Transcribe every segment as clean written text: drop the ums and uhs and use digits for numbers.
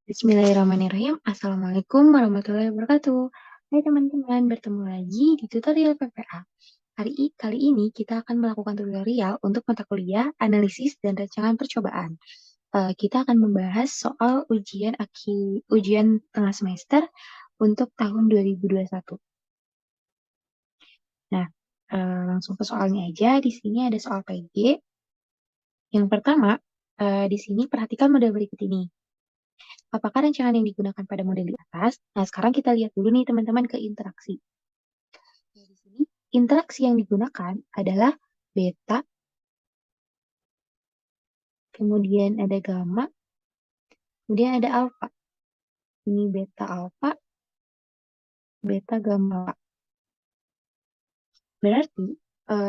Bismillahirrahmanirrahim. Assalamualaikum warahmatullahi wabarakatuh. Hai teman-teman, bertemu lagi di tutorial PPA. Kali ini kita akan melakukan tutorial untuk mata kuliah analisis dan rancangan percobaan. Kita akan membahas soal ujian tengah semester untuk tahun 2021. Nah, langsung ke soalnya aja. Di sini ada soal PG. Yang pertama, di sini perhatikan model berikut ini. Apakah rancangan yang digunakan pada model di atas? Nah, sekarang kita lihat dulu nih teman-teman ke interaksi. Nah, di sini interaksi yang digunakan adalah beta, kemudian ada gamma, kemudian ada alfa. Ini beta alfa, beta gamma. Berarti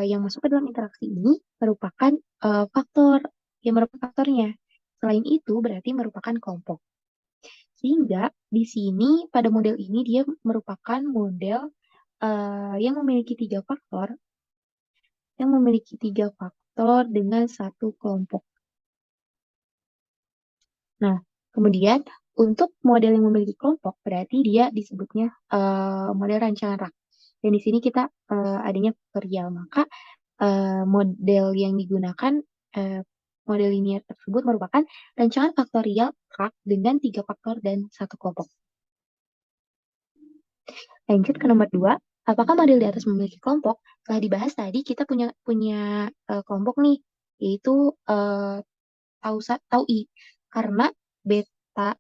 yang masuk ke dalam interaksi ini merupakan faktor, yang merupakan faktornya. Selain itu berarti merupakan kelompok. Sehingga di sini pada model ini dia merupakan model yang memiliki tiga faktor dengan satu kelompok. Nah, kemudian untuk model yang memiliki kelompok berarti dia disebutnya model rancangan rak. Dan di sini kita adanya faktorial, maka model yang digunakan uh, model linear tersebut merupakan rancangan faktorial rak dengan tiga faktor dan satu kelompok. Lanjut ke nomor 2. Apakah model di atas memiliki kelompok? Setelah dibahas tadi, kita punya kelompok nih, yaitu tau I. Karena beta,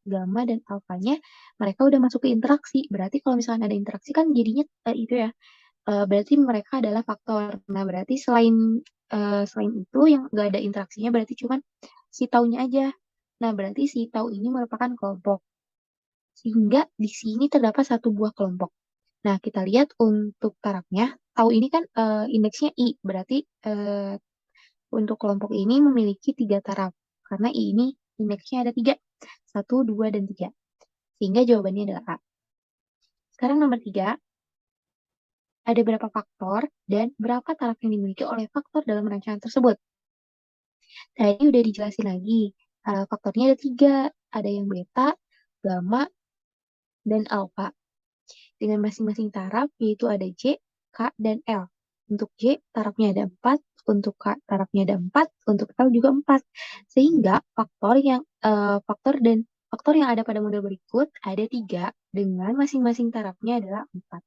gamma, dan alfanya mereka udah masuk ke interaksi. Berarti kalau misalnya ada interaksi kan jadinya itu ya. Berarti mereka adalah faktor. Nah, berarti selain itu yang nggak ada interaksinya berarti cuman si taunya aja. Nah, berarti si tau ini merupakan kelompok. Sehingga di sini terdapat satu buah kelompok. Nah, kita lihat untuk tarafnya. Tau ini kan indeksnya I, berarti untuk kelompok ini memiliki tiga taraf. Karena I ini indeksnya ada tiga. Satu, dua, dan tiga. Sehingga jawabannya adalah A. Sekarang nomor 3, ada berapa faktor dan berapa taraf yang dimiliki oleh faktor dalam rancangan tersebut. Tadi udah dijelasin lagi. Faktornya ada 3. Ada yang beta, gamma, dan alfa. Dengan masing-masing taraf, yaitu ada J, K, dan L. Untuk J, tarafnya ada 4. Untuk K, tarafnya ada 4. Untuk L juga 4. Sehingga faktor yang ada pada model berikut ada 3 dengan masing-masing tarafnya adalah 4.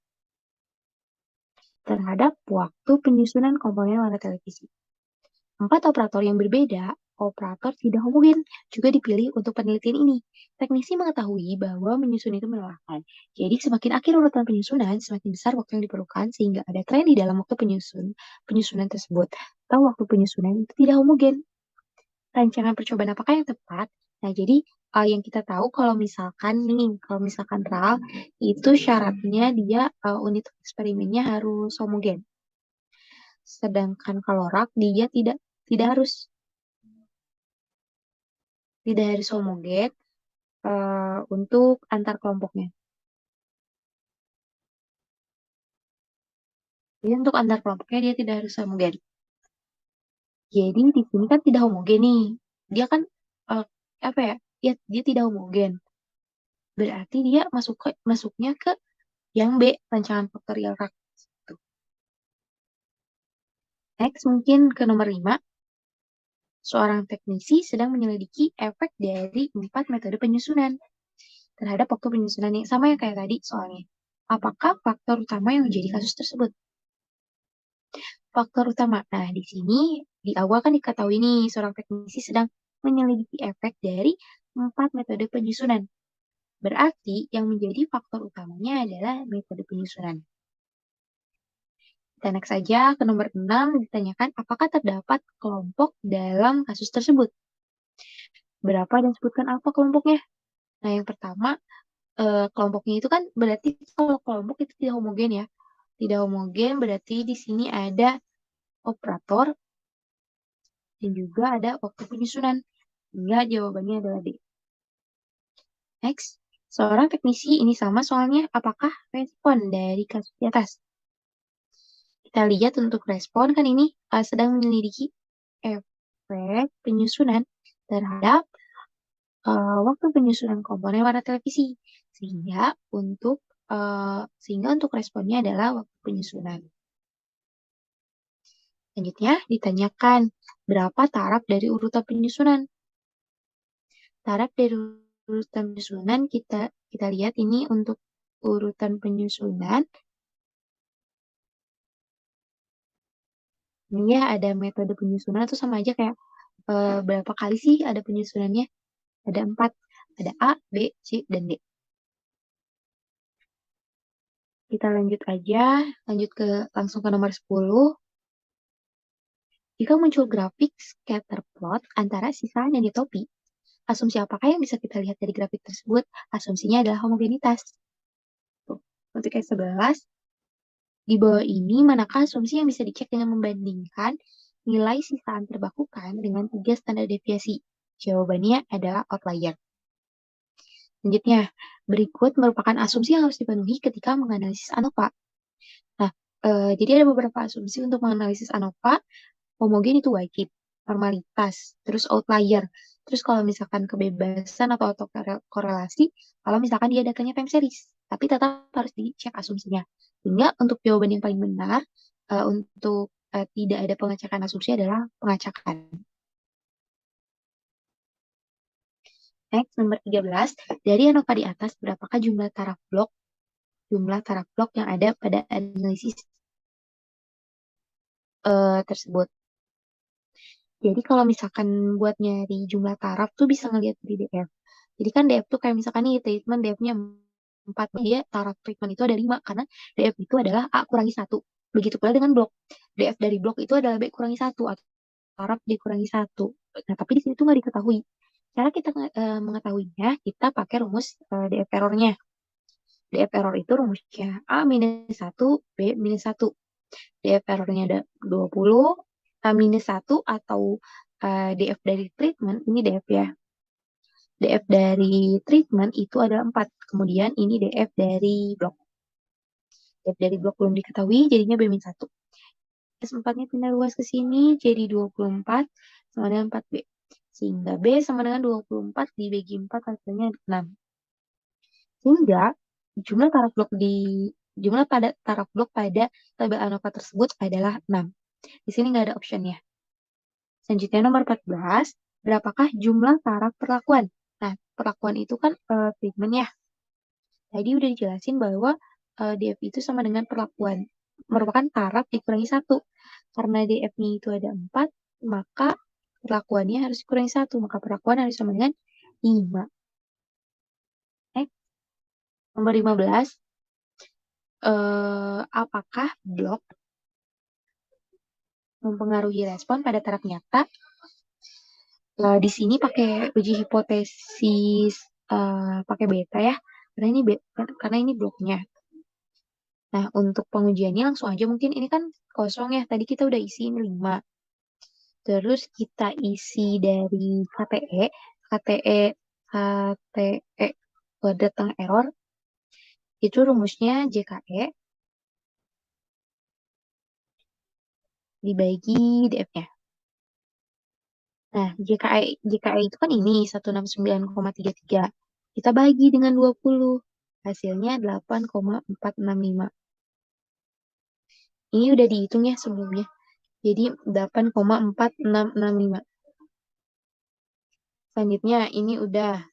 Terhadap waktu penyusunan komponen layar televisi. 4 operator yang berbeda, operator tidak homogen, juga dipilih untuk penelitian ini. Teknisi mengetahui bahwa menyusun itu melelahkan. Jadi semakin akhir urutan penyusunan, semakin besar waktu yang diperlukan sehingga ada tren di dalam waktu penyusunan tersebut. Atau waktu penyusunan itu tidak homogen. Rancangan percobaan apakah yang tepat? Nah, jadi yang kita tahu kalau misalkan RAL itu syaratnya dia unit eksperimennya harus homogen. Sedangkan kalau RAK dia tidak harus homogen untuk antar kelompoknya. Jadi untuk antar kelompoknya dia tidak harus homogen. Jadi di sini kan tidak homogen nih. Dia kan uh, apa ya? Dia tidak homogen. Berarti dia masuknya ke yang B, rancangan faktorial rak. Next mungkin ke nomor 5. Seorang teknisi sedang menyelidiki efek dari 4 metode penyusunan terhadap waktu penyusunan yang sama yang kayak tadi soalnya. Apakah faktor utama yang menjadi kasus tersebut? Faktor utama. Nah, di sini di awal kan diketahui nih seorang teknisi sedang menyelidiki efek dari 4 metode penyusunan. Berarti yang menjadi faktor utamanya adalah metode penyusunan. Kita next saja ke nomor 6, ditanyakan apakah terdapat kelompok dalam kasus tersebut. Berapa dan sebutkan apa kelompoknya. Nah, yang pertama, kelompoknya itu kan berarti kalau kelompok itu tidak homogen ya. Tidak homogen berarti di sini ada operator dan juga ada waktu penyusunan. Sehingga jawabannya adalah D. Next, seorang teknisi ini sama soalnya apakah respon dari kasus di atas. Kita lihat untuk respon kan ini sedang menyelidiki efek penyusunan terhadap waktu penyusunan komponen warna televisi. Sehingga untuk responnya adalah waktu penyusunan. Selanjutnya ditanyakan berapa taraf dari urutan penyusunan. Taraf dari urutan penyusunan kita lihat ini untuk urutan penyusunan. Ini ya ada metode penyusunan itu sama aja kayak berapa kali sih ada penyusunannya? Ada 4. Ada A, B, C, dan D. Kita lanjut aja, langsung ke nomor 10. Jika muncul grafik scatter plot antara sisaan dan ditopi, asumsi apakah yang bisa kita lihat dari grafik tersebut? Asumsinya adalah homogenitas. Tuh, untuk yang 11, di bawah ini manakah asumsi yang bisa dicek dengan membandingkan nilai sisaan terbakukan dengan 3 standar deviasi? Jawabannya adalah outlier. Selanjutnya, berikut merupakan asumsi yang harus dipenuhi ketika menganalisis ANOVA. Nah, jadi ada beberapa asumsi untuk menganalisis ANOVA. Homogen itu wajib, normalitas, terus outlier. Terus kalau misalkan kebebasan atau autokorelasi, kalau misalkan dia datanya time series, tapi tetap harus dicek asumsinya. Sehingga untuk jawaban yang paling benar, untuk tidak ada pengacakan asumsi adalah pengacakan. Next, nomor 13. Dari ANOVA di atas, berapakah jumlah taraf blok yang ada pada analisis tersebut? Jadi kalau misalkan buat nyari jumlah taraf tuh bisa ngelihat di DF. Jadi kan DF tuh kayak misalkan nih treatment DF-nya 4, dia taraf treatment itu ada 5 karena DF itu adalah A kurangi 1. Begitu pula dengan blok. DF dari blok itu adalah B kurangi 1 atau taraf dikurangi 1. Nah, tapi di sini tuh nggak diketahui. Cara kita mengetahuinya, kita pakai rumus DF errornya. DF error itu rumusnya A minus 1, B minus 1. DF errornya ada 20, A minus 1 atau DF dari treatment, ini DF ya. DF dari treatment itu adalah 4. Kemudian ini DF dari blok. DF dari blok belum diketahui, jadinya B minus 1. S4-nya pindah luas ke sini, jadi 24 sama dengan 4B. Sehingga B sama dengan 24 dibagi 4 hasilnya 6. Sehingga jumlah pada taraf blok pada tabel ANOVA tersebut adalah 6. Di sini nggak ada optionnya. Selanjutnya nomor 14, berapakah jumlah taraf perlakuan? Nah, perlakuan itu kan treatment ya. Tadi udah dijelasin bahwa DF itu sama dengan perlakuan. Merupakan taraf dikurangi 1. Karena DF-nya itu ada 4, maka perlakuannya harus dikurangi 1. Maka perlakuan harus sama dengan 5. Next, nomor 15. Apakah blok mempengaruhi respon pada taraf nyata? Di sini pakai uji hipotesis pakai beta ya, karena ini bloknya. Nah, untuk pengujiannya langsung aja mungkin ini kan kosong ya. Tadi kita udah isi ini 5. Terus kita isi dari KTE, KTE, KTE kuadrat tengah error. Itu rumusnya JKE dibagi DF-nya. Nah, JKE itu kan ini 169,33. Kita bagi dengan 20. Hasilnya 8,465. Ini udah dihitung ya sebelumnya. Jadi 8,4665. Selanjutnya ini udah.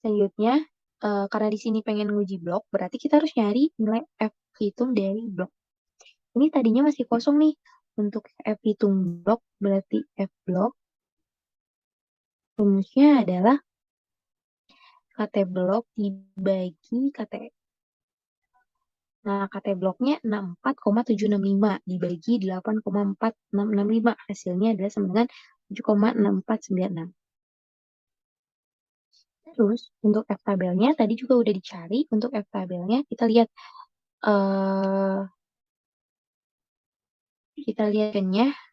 Selanjutnya karena di sini pengen nguji blok, berarti kita harus nyari nilai F hitung dari blok. Ini tadinya masih kosong nih. Untuk F hitung blok berarti F blok rumusnya adalah KT blok dibagi KT. Nah, KT bloknya 64,765 dibagi 8,4665. Hasilnya adalah sama dengan 7,6496. Terus, untuk F tabelnya tadi juga udah dicari. Untuk F tabelnya kita lihat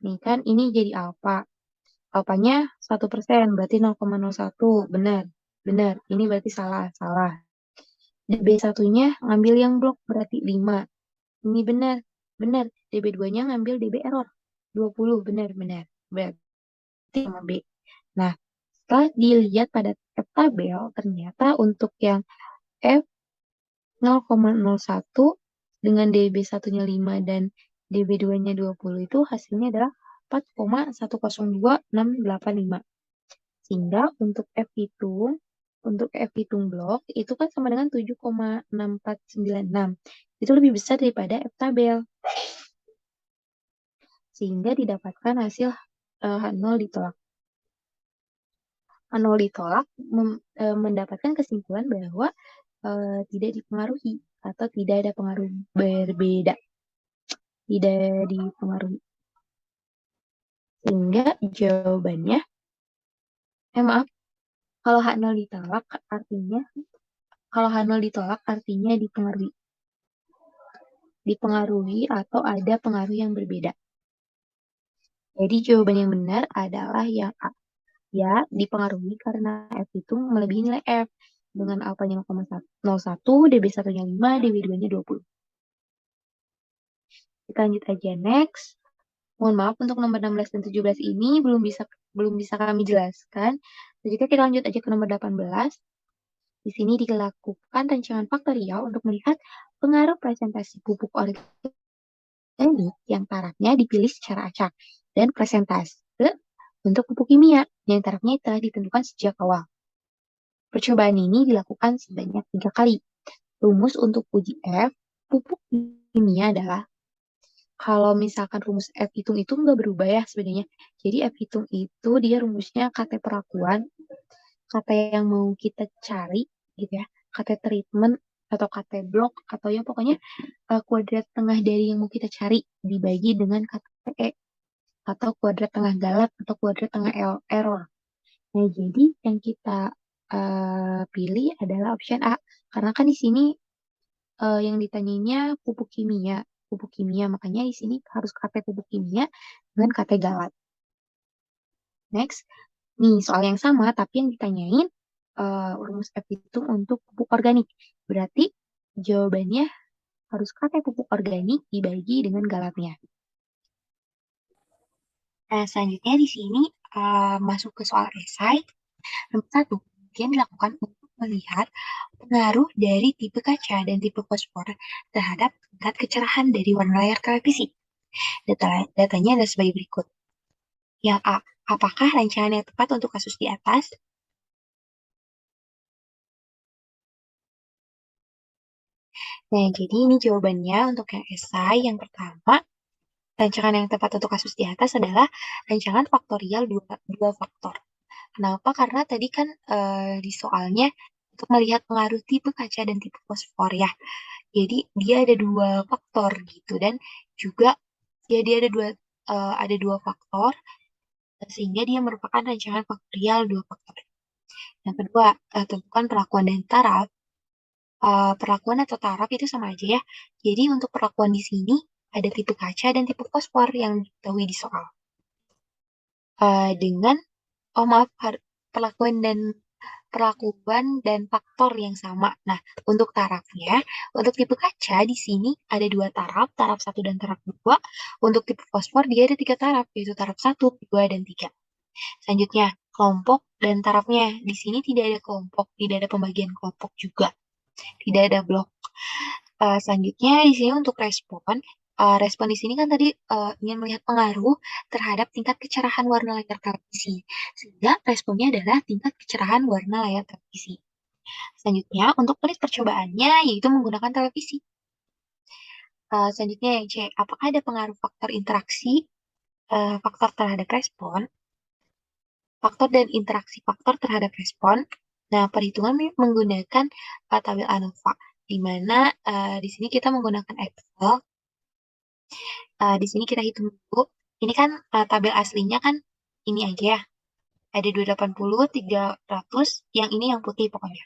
nih kan ini jadi alfa. Alfanya 1%, berarti 0,01. Benar, benar. Ini berarti salah, salah. DB1-nya ngambil yang blok, berarti 5. Ini benar, benar. DB2-nya ngambil DB error, 20. Benar, benar. Berarti sama B. Nah, setelah dilihat pada tabel, ternyata untuk yang F 0,01 dengan DB1-nya 5 dan DB2-nya 20 itu hasilnya adalah 4,102685. Sehingga untuk F hitung blok itu kan sama dengan 7,6496. Itu lebih besar daripada F tabel. Sehingga didapatkan hasil H0 ditolak. H0 ditolak mendapatkan kesimpulan bahwa tidak dipengaruhi atau tidak ada pengaruh berbeda. Tidak dipengaruhi. Sehingga jawabannya, maaf, kalau H0 ditolak artinya dipengaruhi. Dipengaruhi atau ada pengaruh yang berbeda. Jadi jawaban yang benar adalah yang A. Ya, dipengaruhi karena F itu melebihi nilai F. Dengan alfanya 0,01, DB1-nya 5, DB2-nya 20. Kita lanjut aja next. Mohon maaf untuk nomor 16 dan 17 ini belum bisa kami jelaskan. Jadi kita lanjut aja ke nomor 18. Di sini dilakukan rancangan faktorial untuk melihat pengaruh presentasi pupuk organik yang tarafnya dipilih secara acak dan presentase untuk pupuk kimia yang tarafnya telah ditentukan sejak awal. Percobaan ini dilakukan sebanyak 3 kali. Rumus untuk uji F pupuk kimia adalah, kalau misalkan rumus F hitung itu nggak berubah ya sebenarnya. Jadi F hitung itu dia rumusnya KT perakuan, KT yang mau kita cari gitu ya, KT treatment atau KT blok atau ya pokoknya kuadrat tengah dari yang mau kita cari dibagi dengan KTE atau kuadrat tengah galak atau kuadrat tengah error. Nah, jadi yang kita pilih adalah option A karena kan di sini yang ditanyainnya pupuk kimia, makanya di sini harus KT pupuk kimia dengan KT galat. Next, nih soal yang sama tapi yang ditanyain rumus F itu untuk pupuk organik. Berarti jawabannya harus KT pupuk organik dibagi dengan galatnya. Nah, selanjutnya di sini masuk ke soal esai. Nomor 1, yang dilakukan untuk melihat pengaruh dari tipe kaca dan tipe fosfor terhadap tingkat kecerahan dari warna layar televisi. Datanya adalah sebagai berikut. Yang A, apakah rancangan yang tepat untuk kasus di atas? Nah, jadi ini jawabannya untuk yang esai. Yang pertama, rancangan yang tepat untuk kasus di atas adalah rancangan faktorial dua faktor. Kenapa? Karena tadi kan di soalnya untuk melihat pengaruh tipe kaca dan tipe fosfor ya. Jadi dia ada dua faktor gitu dan juga ya dia ada dua faktor sehingga dia merupakan rancangan faktorial dua faktor. Yang kedua, tentukan perlakuan dan taraf. Perlakuan atau taraf itu sama aja ya. Jadi untuk perlakuan di sini ada tipe kaca dan tipe fosfor yang diketahui di soal. Dengan perlakuan dan faktor yang sama. Nah, untuk tarafnya, untuk tipe kaca di sini ada dua taraf 1 dan taraf 2. Untuk tipe fosfor dia ada 3 taraf, yaitu taraf 1, 2, dan 3. Selanjutnya, kelompok dan tarafnya. Di sini tidak ada kelompok, tidak ada pembagian kelompok juga. Tidak ada blok. Selanjutnya di sini untuk respon. Respon di sini kan tadi ingin melihat pengaruh terhadap tingkat kecerahan warna layar televisi. Sehingga responnya adalah tingkat kecerahan warna layar televisi. Selanjutnya untuk penis percobaannya yaitu menggunakan televisi. Selanjutnya yang C, apakah ada pengaruh faktor interaksi, faktor terhadap respon, faktor dan interaksi faktor terhadap respon. Nah, perhitungan menggunakan tabel ANOVA, di mana di sini kita menggunakan Excel. Di sini kita hitung dulu. Ini kan tabel aslinya kan ini aja ya. Ada 280, 300, yang ini yang putih pokoknya.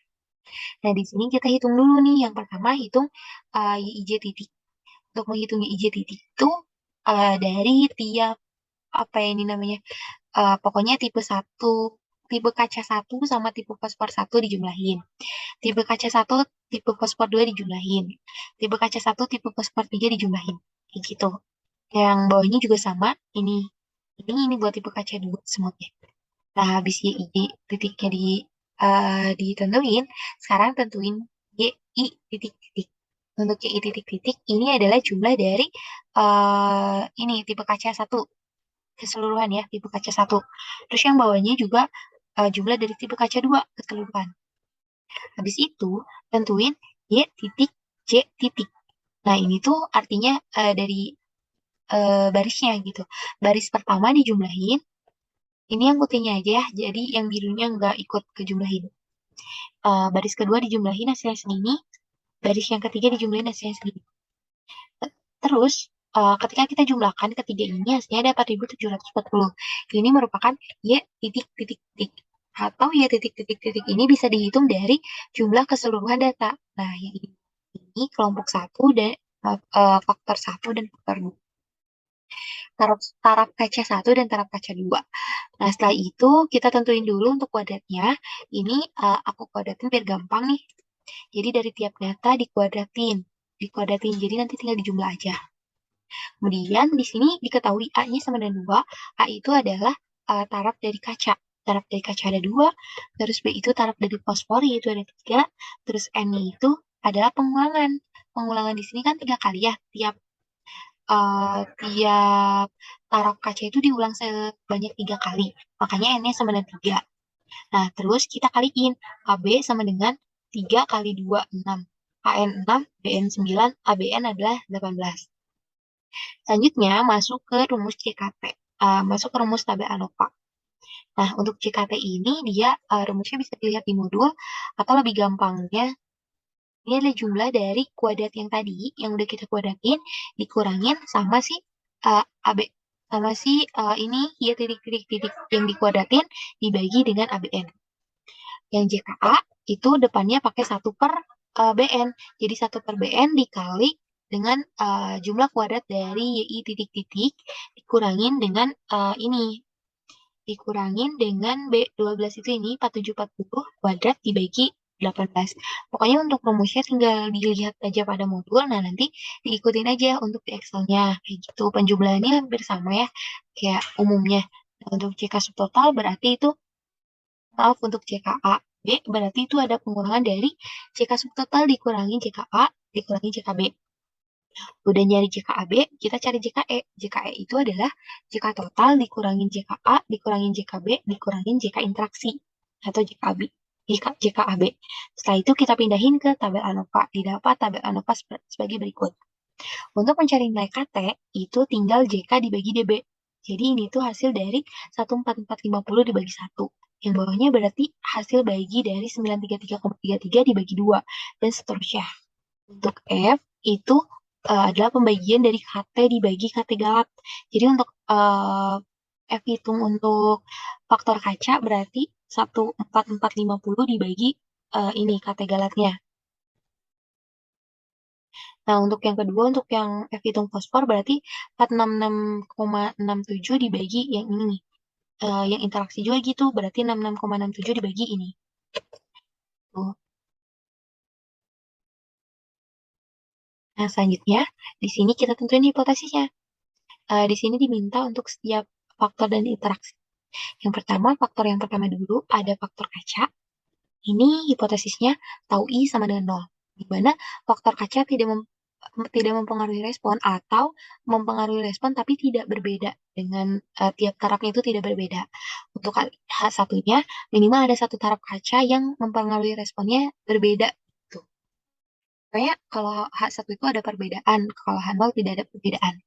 Nah, di sini kita hitung dulu nih. Yang pertama hitung YIJ titik. Untuk menghitung YIJ titik itu dari tiap apa ya ini namanya? Pokoknya tipe kaca 1 sama tipe fosfor 1 dijumlahin. Tipe kaca 1, tipe fosfor 2 dijumlahin. Tipe kaca 1, tipe fosfor 3 dijumlahin. Kayak gitu. Yang bawahnya juga sama, ini buat tipe kaca 2 semuanya. Nah, habis YI titiknya ditentuin, sekarang tentuin YI titik-titik. Untuk YI titik-titik, ini adalah jumlah dari ini tipe kaca satu keseluruhan ya, tipe kaca satu. Terus yang bawahnya juga jumlah dari tipe kaca 2 keseluruhan. Habis itu, tentuin Y titik J titik. Nah, ini tuh artinya dari barisnya gitu. Baris pertama dijumlahin, ini yang putihnya aja ya, jadi yang birunya nggak ikut kejumlahin. Baris kedua dijumlahin hasilnya segini, baris yang ketiga dijumlahin hasilnya segini. Terus, ketika kita jumlahkan ketiga ini hasilnya ada 4.740. Ini merupakan Y titik titik titik. Atau Y titik titik titik ini bisa dihitung dari jumlah keseluruhan data. Nah, yang ini kelompok satu dan faktor 1 dan faktor 2. Taraf kaca 1 dan taraf kaca 2. Nah, setelah itu kita tentuin dulu untuk kuadratnya. Ini aku kuadratin biar gampang nih. Jadi dari tiap data dikuadratin. Dikuadratin, jadi nanti tinggal dijumlah aja. Kemudian di sini diketahui A-nya sama dengan 2. A itu adalah taraf dari kaca. Taraf dari kaca ada 2. Terus B itu taraf dari fosfor, yaitu ada 3. Terus N-nya itu adalah pengulangan. Pengulangan di sini kan 3 kali ya. Tiap taraf kaca itu diulang sebanyak 3 kali. Makanya N-nya sama dengan 3. Nah, terus kita kaliin. AB sama dengan 3 kali 2, 6. AN 6, BN 9, ABN adalah 18. Selanjutnya, masuk ke rumus CKT. Masuk ke rumus tabel ANOVA. Nah, untuk CKT ini, dia rumusnya bisa dilihat di modul, atau lebih gampangnya, ini adalah jumlah dari kuadrat yang tadi, yang udah kita kuadratin, dikurangin sama si AB. Sama si ini, ya titik-titik yang dikuadratin, dibagi dengan ABN. Yang JKA itu depannya pakai 1 per BN. Jadi 1 per BN dikali dengan jumlah kuadrat dari YI titik-titik dikurangin dengan ini. Dikurangin dengan B12 itu ini 4740 kuadrat dibagi 18. Pokoknya untuk rumusnya tinggal dilihat aja pada modul. Nah, nanti diikutin aja untuk di Excel-nya. Kayak gitu. Penjumlahannya hampir sama ya. Kayak umumnya. Nah, untuk CK subtotal berarti itu maaf untuk CKA. B berarti itu ada pengurangan dari CK subtotal dikurangi CKA dikurangi CKB. Udah nyari JKAB, kita cari JKE. JKE itu adalah JK total dikurangin JKA dikurangin JKB dikurangin JK interaksi atau JKB. JKAB. Setelah itu kita pindahin ke tabel ANOVA. Didapat tabel ANOVA sebagai berikut. Untuk mencari nilai KT, itu tinggal JK dibagi DB. Jadi ini tuh hasil dari 14450 dibagi 1. Yang bawahnya berarti hasil bagi dari 933,33 dibagi 2. Dan seterusnya. Untuk F, itu adalah pembagian dari KT dibagi KT galat. Jadi untuk F hitung untuk faktor kaca berarti 14450 dibagi ini KT galatnya. Nah, untuk yang kedua, untuk yang F hitung fosfor berarti 466,67 dibagi yang ini nih. Yang interaksi juga gitu, berarti 66,67 dibagi ini. Tuh. Nah, selanjutnya, di sini kita tentuin hipotesisnya. Di sini diminta untuk setiap faktor dan interaksi. Yang pertama, faktor yang pertama dulu, ada faktor kaca. Ini hipotesisnya tau I sama dengan 0. Di mana faktor kaca tidak mempengaruhi respon atau mempengaruhi respon tapi tidak berbeda dengan tiap tarafnya itu tidak berbeda. Untuk H1-nya minimal ada satu taraf kaca yang mempengaruhi responnya berbeda. Gitu. Kayak kalau H1 itu ada perbedaan, kalau H0 tidak ada perbedaan.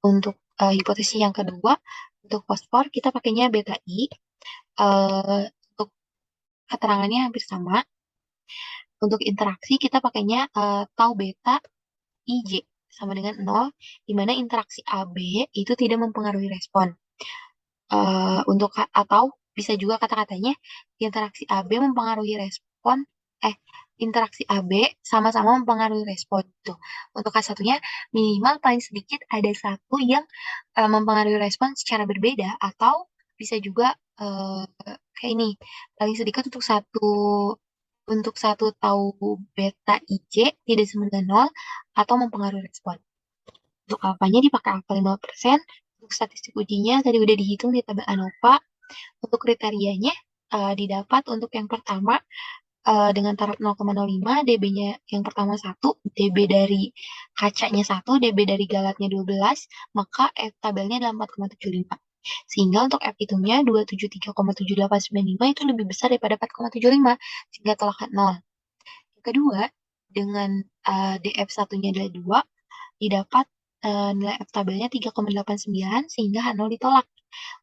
Untuk hipotesis yang kedua, untuk fosfor kita pakainya beta I. Untuk keterangannya hampir sama. Untuk interaksi kita pakainya tau beta IJ sama dengan 0, di mana interaksi AB itu tidak mempengaruhi respon. Untuk atau bisa juga kata-katanya interaksi AB mempengaruhi respon, interaksi AB sama-sama mempengaruhi respon. Tuh. Untuk K1-nya minimal paling sedikit ada satu yang mempengaruhi respon secara berbeda atau bisa juga kayak ini paling sedikit untuk satu tau beta IJ tidak sama dengan 0 atau mempengaruhi respon. Untuk alfanya dipakai alfa 5%. Untuk statistik ujinya tadi udah dihitung di tabel ANOVA. Untuk kriterianya didapat untuk yang pertama dengan taraf 0,05, dB-nya yang pertama 1, dB dari kacanya 1, dB dari galatnya 12, maka F tabelnya adalah 4,75. Sehingga untuk F hitungnya 273,7895 itu lebih besar daripada 4,75, sehingga tolakkan 0. Yang kedua, dengan DF satunya adalah 2, didapat nilai F tabelnya 3,89 sehingga H0 ditolak.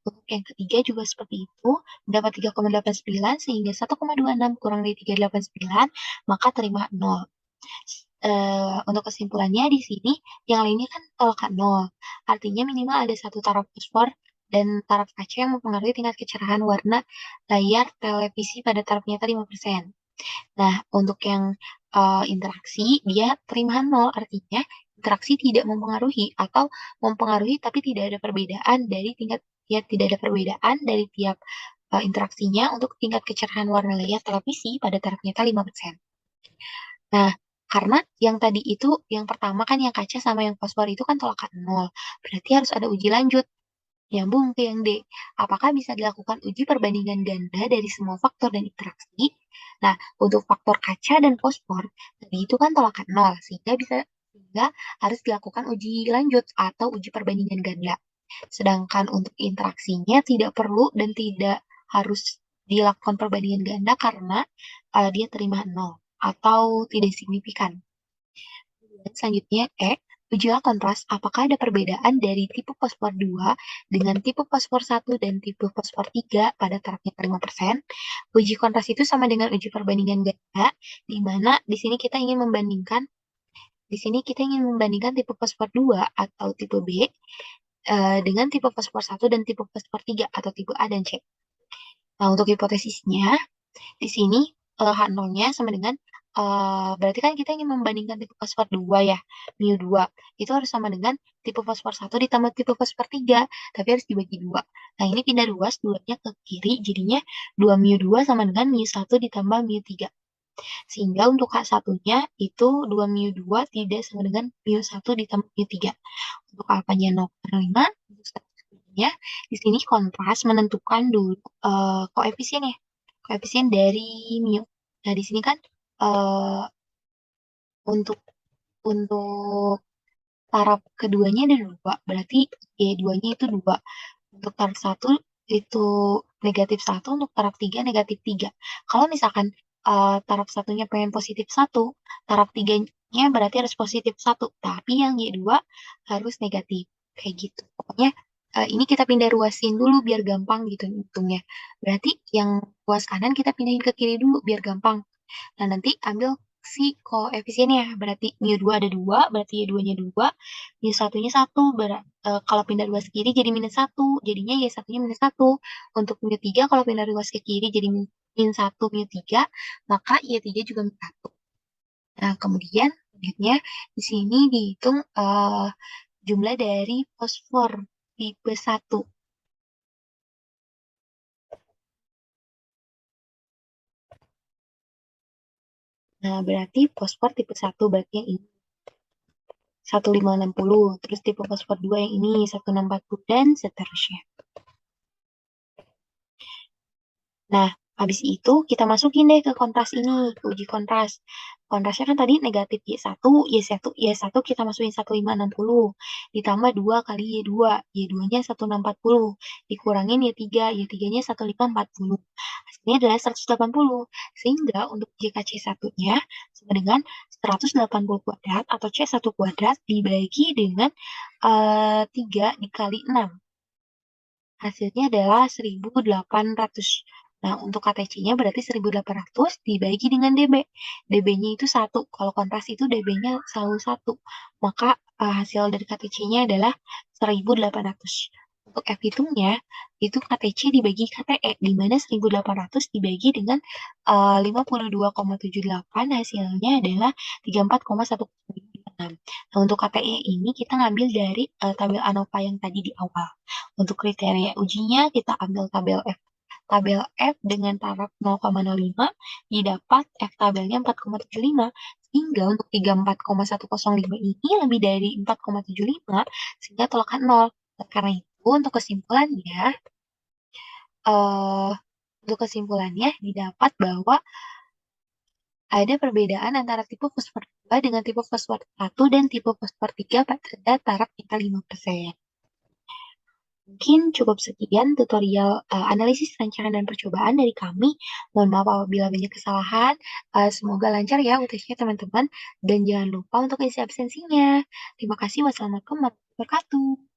Untuk yang ketiga juga seperti itu, dapat 3,89 sehingga 1,26 kurang dari 3,89 maka terima 0. Untuk kesimpulannya di sini yang lainnya kan tolak 0. Artinya minimal ada satu taraf fosfor dan taraf kaca yang mempengaruhi tingkat kecerahan warna layar televisi pada taraf nyata 5%. Nah, untuk yang interaksi, dia terima 0, artinya interaksi tidak mempengaruhi atau mempengaruhi tapi tidak ada perbedaan dari tingkat, ya tidak ada perbedaan dari tiap interaksinya untuk tingkat kecerahan warna layar televisi pada taraf nyata 5%. Nah, karena yang tadi itu, yang pertama kan yang kaca sama yang fosfor itu kan tolakan 0, berarti harus ada uji lanjut. Nyambung ke yang D. Apakah bisa dilakukan uji perbandingan ganda dari semua faktor dan interaksi? Nah, untuk faktor kaca dan fosfor, tadi itu kan tolakan 0, sehingga harus dilakukan uji lanjut atau uji perbandingan ganda. Sedangkan untuk interaksinya tidak perlu dan tidak harus dilakukan perbandingan ganda karena dia terima 0 atau tidak signifikan. Selanjutnya, ujilah kontras apakah ada perbedaan dari tipe fosfor 2 dengan tipe fosfor 1 dan tipe fosfor 3 pada tarafnya 5%. Uji kontras itu sama dengan uji perbandingan ganda, di mana di sini kita ingin membandingkan tipe fosfor 2 atau tipe B dengan tipe fosfor 1 dan tipe fosfor 3 atau tipe A dan C. Nah, untuk hipotesisnya, di sini H0-nya sama dengan berarti kan kita ingin membandingkan tipe fosfor 2 ya, mu2. Itu harus sama dengan tipe fosfor 1 ditambah tipe fosfor 3, tapi harus dibagi 2. Nah, ini pindah ruas, 2-nya ke kiri, jadinya 2 mu2 sama dengan mu1 ditambah mu3. Sehingga untuk H1-nya itu 2 mu2 tidak sama dengan mu1 ditambah mu3. Untuk alfanya 0,5, untuk statistiknya, di sini kontras menentukan dulu koefisiennya. Koefisien dari mu. Nah, di sini kan untuk taraf keduanya ada 2, berarti Y2-nya itu 2. Untuk taraf 1 itu negatif 1, untuk taraf 3 negatif 3. Kalau misalkan taraf satunya pengen positif 1, taraf 3-nya berarti harus positif 1, tapi yang Y2 harus negatif. Kayak gitu. Pokoknya ini kita pindah ruasin dulu biar gampang gitu hitungnya. Berarti yang ruas kanan kita pindahin ke kiri dulu biar gampang. Nah, nanti ambil si koefisiennya. Berarti mu2 ada 2, berarti Y2-nya 2, mu1-nya 1. Kalau pindah ruas ke kiri jadi minus 1, jadinya Y1-nya minus 1. Untuk mu3, kalau pindah ruas ke kiri jadi min 1 mu3, maka Y3 juga min 1. Nah, kemudian selanjutnya di sini dihitung jumlah dari fosfor tipe 1. Nah, berarti fosfor tipe 1 berarti yang ini 1560, terus tipe fosfor 2 yang ini 1640 dan seterusnya. Nah, habis itu kita masukin deh ke kontras ini, ke uji kontras. Kontrasnya kan tadi negatif Y1 kita masukin 1560, ditambah 2 kali Y2, Y2-nya 1640, dikurangin Y3-nya 1540. Hasilnya adalah 180, sehingga untuk JKC1-nya sama dengan 180 kuadrat atau C1 kuadrat dibagi dengan 3 dikali 6. Hasilnya adalah 1800. Nah, untuk KTC-nya berarti 1800 dibagi dengan DB. DB-nya itu 1. Kalau kontras itu DB-nya selalu 1. Maka hasil dari KTC-nya adalah 1800. Untuk F hitungnya, itu KTC dibagi KTE, di mana 1800 dibagi dengan 52,78, hasilnya adalah 34,106. Nah, untuk KTE ini kita ngambil dari tabel ANOVA yang tadi di awal. Untuk kriteria ujinya, kita ambil tabel F dengan taraf 0,05, didapat F tabelnya 4,75, sehingga untuk 34,105 ini lebih dari 4,75, sehingga tolakan 0. Karena itu, untuk kesimpulannya, eh untuk kesimpulannya didapat bahwa ada perbedaan antara tipe fosfor 2 dengan tipe fosfor 1 dan tipe fosfor 3 pada taraf kita 5%. Mungkin cukup sekian tutorial analisis rancangan dan percobaan dari kami. Mohon maaf apabila banyak kesalahan. Semoga lancar ya UTS-nya teman-teman. Dan jangan lupa untuk isi absensinya. Terima kasih. Wassalamualaikum warahmatullahi wabarakatuh.